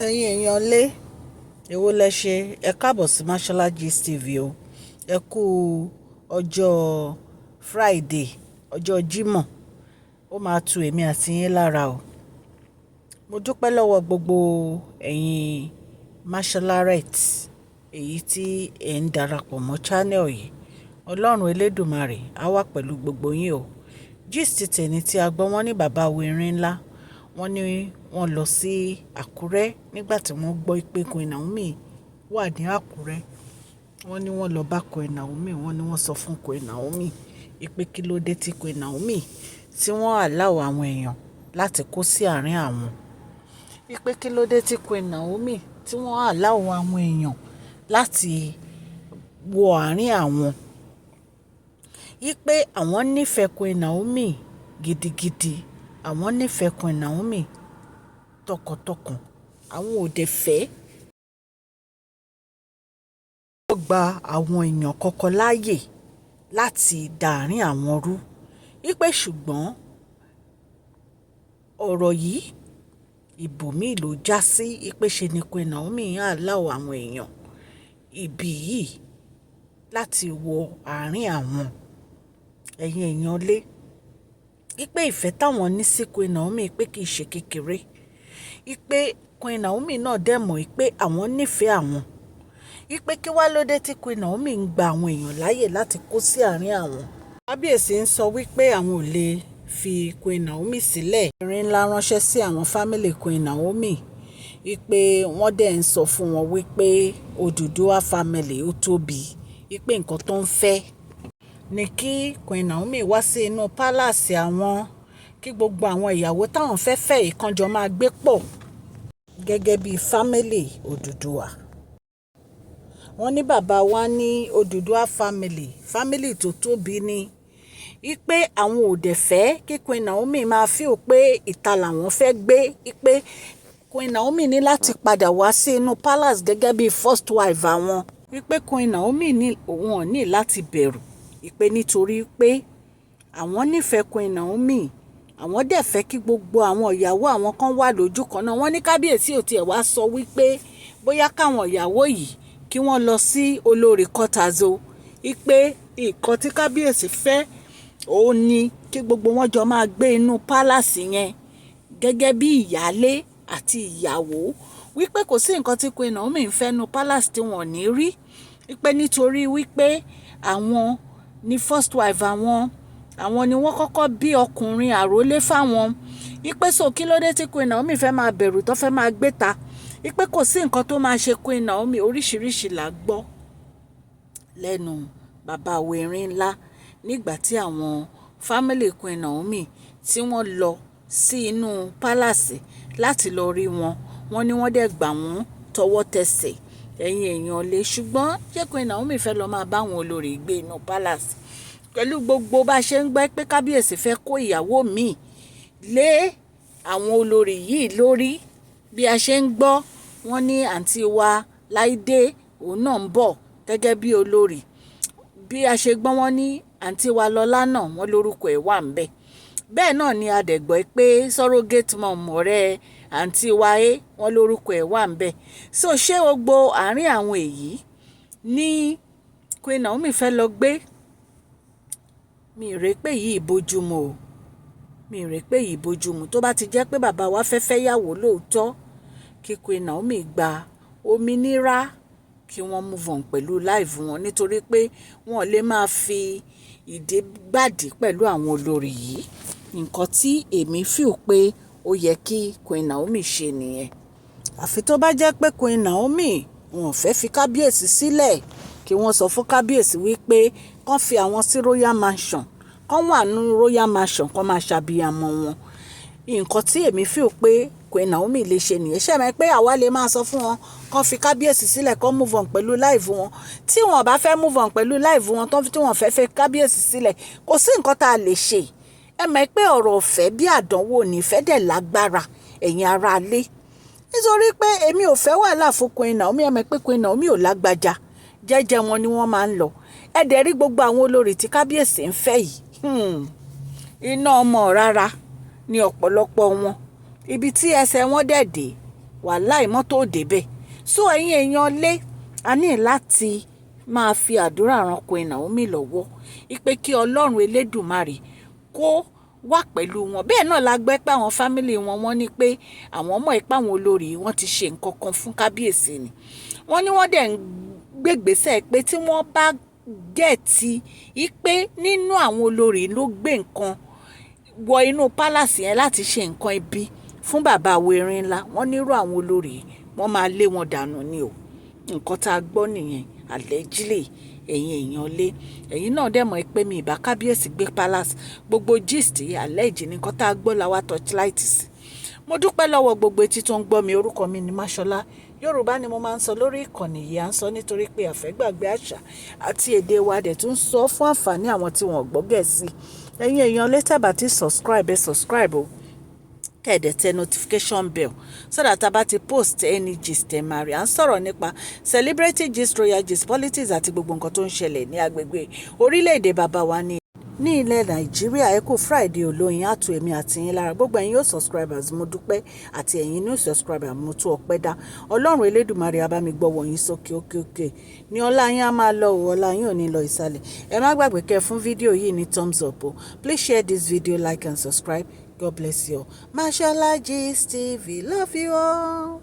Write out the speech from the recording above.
ẹ̀yin èèyàn lé èwo lẹ ṣe ẹ káàbọ̀ sí Mashola Gist TV o. ẹ kú ọjọ́ Friday, ọjọ́ Jímọ̀. Ó máa tu èmi àti yín lára o. Mo dúpẹ́ lọ́wọ́ gbogbo ẹ̀yin Masholarites èyí tí ẹ̀ ń darapọ̀ mọ́ channel yìí. Ọlọ́run Elédùmarè á wà pẹ̀lú gbogbo yín o. Gist tèmi tí a gbọ́, wọ́n ní bàbá Erin ńlá, wọ́n ní wọ́n lọ sí Àkúrẹ́ nígbà tí wọ́n gbọ́ pé Queen Naomi wà ní Àkúrẹ́. Wọ́n ní wọ́n lọ bá Queen Naomi, wọ́n ní wọ́n sọ fún Queen Naomi pé kí ló dé tí Queen Naomi tí wọ́n allow àwọn èèyàn láti kó sí àárín àwọn. Pé kí ló dé tí Queen Naomi tí wọ́n allow àwọn èèyàn láti wọ àárín àwọn. Pé àwọn nífẹ̀ẹ́ Queen Naomi gidigidi, àwọn nífẹ̀ẹ́ Queen Naomi tọkàntọkàn, àwọn ò dẹ̀ fẹ́ wọ́n gba àwọn èèyàn kọ̀ọ̀kan láàyè láti dàárín àwọn rú. Pé ṣùgbọ́n ọ̀rọ̀ yìí ibòmíì ló já sí. Pé ṣe ni Queen Naomi allow àwọn èèyàn ibi yìí láti wọ àárín àwọn. Ẹ̀yin èèyàn lé pé ìfẹ́ táwọn ní sí Queen Naomi pé kì í ṣe kékeré. Pé Queen Naomi náà dẹ̀ mọ̀ pé àwọn nífẹ̀ẹ́ àwọn. Pé kí wá ló dé tí Queen Naomi ń gba àwọn èèyàn láàyè láti kó sí àárín àwọn. Kábíyèsí ń sọ wípé àwọn ò lè fi Queen Naomi sílẹ̀. Erin ńlá ránṣẹ́ sí àwọn family Queen Naomi. Pé wọ́n dẹ̀ ń sọ fún wọn wípé Odùduwà family ó tóbi. Pé nǹkan tó ń fẹ́ ni kí Queen Naomi wá sí inú palace àwọn, kí gbogbo àwọn ìyàwó táwọn fẹ́ fẹ́ ìkànjọ máa gbé pọ̀ gẹ́gẹ́ bí family Odùduwà. Wọ́n ní bàbá wa ní Odùduwà family tó tóbi ni. Pé àwọn ò dẹ̀ fẹ́ kí Queen Naomi máa feel pé ìta làwọn fẹ́ gbé. Pé Queen Naomi ní láti padà wá sí inú palace gẹ́gẹ́ bí first wife àwọn. Pé Queen Naomi ní òun ò ní láti bẹ̀rù. Pé nítorí pé àwọn nífẹ̀ẹ́ Queen Naomi, àwọn dẹ̀ fẹ́ kí gbogbo àwọn ìyàwó àwọn kan wà lójú kan náà. Wọ́n ní kábíyèsí ò tiẹ̀ wá sọ wípé bóyá káwọn ìyàwó yìí kí wọ́n lọ sí olórí quarters o. Pé nǹkan tí kábíyèsí fẹ́ òun ni kí gbogbo wọn jọ máa gbé inú palace yẹn gẹ́gẹ́ bí ìyálé àti ìyàwó. Wípé kò sí nǹkan tí Queen Naomi ń fẹ́ nu palace tí wọ́n ní rí. Pé nítorí wípé àwọn ni first wife àwọn ni wọ́n kọ́kọ́ bí ọkùnrin àrólé fáwọn. Pé so kí ló dé tí Queen Naomi fẹ́ máa bẹ̀rù tó fẹ́ máa gbé ta. Pé kò sí nǹkan tó máa ṣe Queen Naomi. Oríṣiríṣi là gbọ́ lẹ́nu bàbá Erin ńlá nígbà tí àwọn family Queen Naomi tí wọ́n lọ sí inú palace láti lọ rí wọn. Wọ́n ní wọ́n dẹ̀ gbà wọ́n tọwọ́ tẹsẹ̀. Ẹ̀yin èèyàn lé ṣùgbọ́n ṣé Queen Naomi fẹ́ lọ máa bá àwọn olórí gbé inú palace pẹ̀lú gbogbo bá ṣe ń gbọ́ pé kábíyèsí fẹ́ kó ìyàwó míì lé àwọn olórí yìí lórí. Bí a ṣe ń gbọ́, wọ́n ní àǹtí wa Láìdé òun náà ń bọ̀ gẹ́gẹ́ bí olórí. Bí a ṣe gbọ́, wọ́n ní àǹtí wa Lọ́lá náà wọ́n lórúkọ ẹ̀ wà ńbẹ̀. Bẹ́ẹ̀ náà ni a dẹ̀ gbọ́ pé surrogate mom ọ̀rẹ́ àǹtí wa wọ́n lórúkọ ẹ̀ wà ńbẹ̀. So ṣé gbogbo àárín àwọn èyí ní Queen Naomi fẹ́ lọ gbé? Mi rè pé yìí bójúmu o. Mi rè pé yìí bójúmu. Tó bá ti jẹ́ pé bàbá wa fẹ́ fẹ́ yàwó lóòótọ́, kí Queen Naomi gba òmìnira kí wọ́n move on pẹ̀lú life wọn. Nítorí pé wọ́n lè máa fi ìdí gbàdí pẹ̀lú àwọn olórí yìí. Nǹkan tí èmi feel pé ó yẹ kí Queen Naomi ṣe nìyẹn. Àfi tó bá jẹ́ pé Queen Naomi wọn ò fẹ́ fi kábíyèsí sílẹ̀, kí wọ́n sọ fún kábíyèsí wípé kán fi àwọn sí royal mansion, kán wà ní royal mansion, kán máa ṣàbíyamọ wọn. Nǹkan tí èmi feel pé Queen Naomi lè ṣe nìyẹn. Ṣé mọ̀ pé àwa lè máa sọ fún wọn kán fi kábíyèsí sílẹ̀, kán move on pẹ̀lú life wọn. Tí wọn bá fẹ́ move on pẹ̀lú life wọn, tí wọ́n fẹ́ fẹ́ kábíyèsí sílẹ̀, kò sí nǹkan tá a lè ṣe. Ẹ mọ̀ pé ọ̀rọ̀ ọ̀fẹ́ bí àdánwò ní ìfẹ́ dẹ̀ lágbára ẹ̀yin ará ilé. Nítorí pé èmi ò fẹ́ wàhálà fún Queen Naomi. Ẹ mọ̀ pé Queen Naomi ò lágbájá, jẹ́jẹ́ wọn ni wọ́n máa ń lọ. Ẹ dẹ̀ rí gbogbo àwọn olórí tí kábíyèsí ń fẹ́ yìí. Iná ọmọ rárá ni ọ̀pọ̀lọpọ̀ wọn. Ibi tí ẹsẹ̀ wọn dẹ̀ dé wàláì mọ́tò ò débẹ̀. So ẹ̀yin èèyàn lé, a ní láti máa fi àdúrà ran Queen Naomi lọ́wọ́ ipe kí Ọlọ́run Elédùmarè kó wà pẹ̀lú wọn. Bẹ́ẹ̀ náà la gbẹ́ pé àwọn fámìlì wọn wọ́n ní pé àwọn ọmọ ìpá àwọn olórí wọn ti ṣe nǹkan kan fún kábíyèsí ni. Wọ́n ní wọ́n dẹ̀ ń gbégbèsè pé tí wọ́n bá gẹ̀ẹ́tì ipe nínú àwọn olórí ló gbé nǹkan wọ inú pálàsì yẹn láti ṣe nǹkan ibi fún bàbá Erin ńlá, wọ́n nírú àwọn olórí wọ́n máa lé wọn dànù ni o. Nǹkan tá a gbọ́ nìyẹn allegedly. Ẹ̀yin èèyàn lé, ẹ̀yin náà dẹ̀ mọ̀ pé mi ìbá kábíyèsí gbé palace, gbogbo gist alleged ní nǹkan tá a gbọ́ la wá torchlight sí. Mo dúpẹ́ lọ́wọ́ gbogbo etí tó ń gbọ́ mi. Orúkọ mi ni Máṣọlá. Yorùbá ni mo máa ń sọ lórí ìkànnì yìí. À ń sọ nítorí pé àfẹ́gbàgbé àṣà àti èdè wa dẹ̀ tún sọ fún àǹfààní àwọn tí wọ́n gbọ́ Gẹ̀ẹ́sì. Ẹ̀yin èèyàn lé, tẹ́ bá ti subscribe o, kẹ̀dẹ̀ tẹ notification bell so that a bá ti post any gist ẹ̀ máa rí. À ń sọ̀rọ̀ nípa celebrity gist, royal gist, politics àti gbogbo nǹkan tó ń ṣẹlẹ̀ ní agbègbè orílẹ̀-èdè bàbá wa ní ilẹ̀ Nàìjíríà. Ẹ kú Friday olóyin àtò èmi àti yín lára. Gbogbo ẹ̀yin yóò subscribers mo dúpẹ́, àti ẹ̀yin ní subscriber mo tún ọpẹ́ dá. Ọlọ́run Elédùmarè á bá mi gbọ́wọ́ yín sókè òkè ní ọlá yín á máa lọ ọlá yín ò ní lọ ìsàlẹ̀. Ẹ má gbàgbé kẹ́ fún fídíò yìí ní thumbs up o. Please share this video, like and subscribe. God bless you all. Mashola Gist TV. Love you all.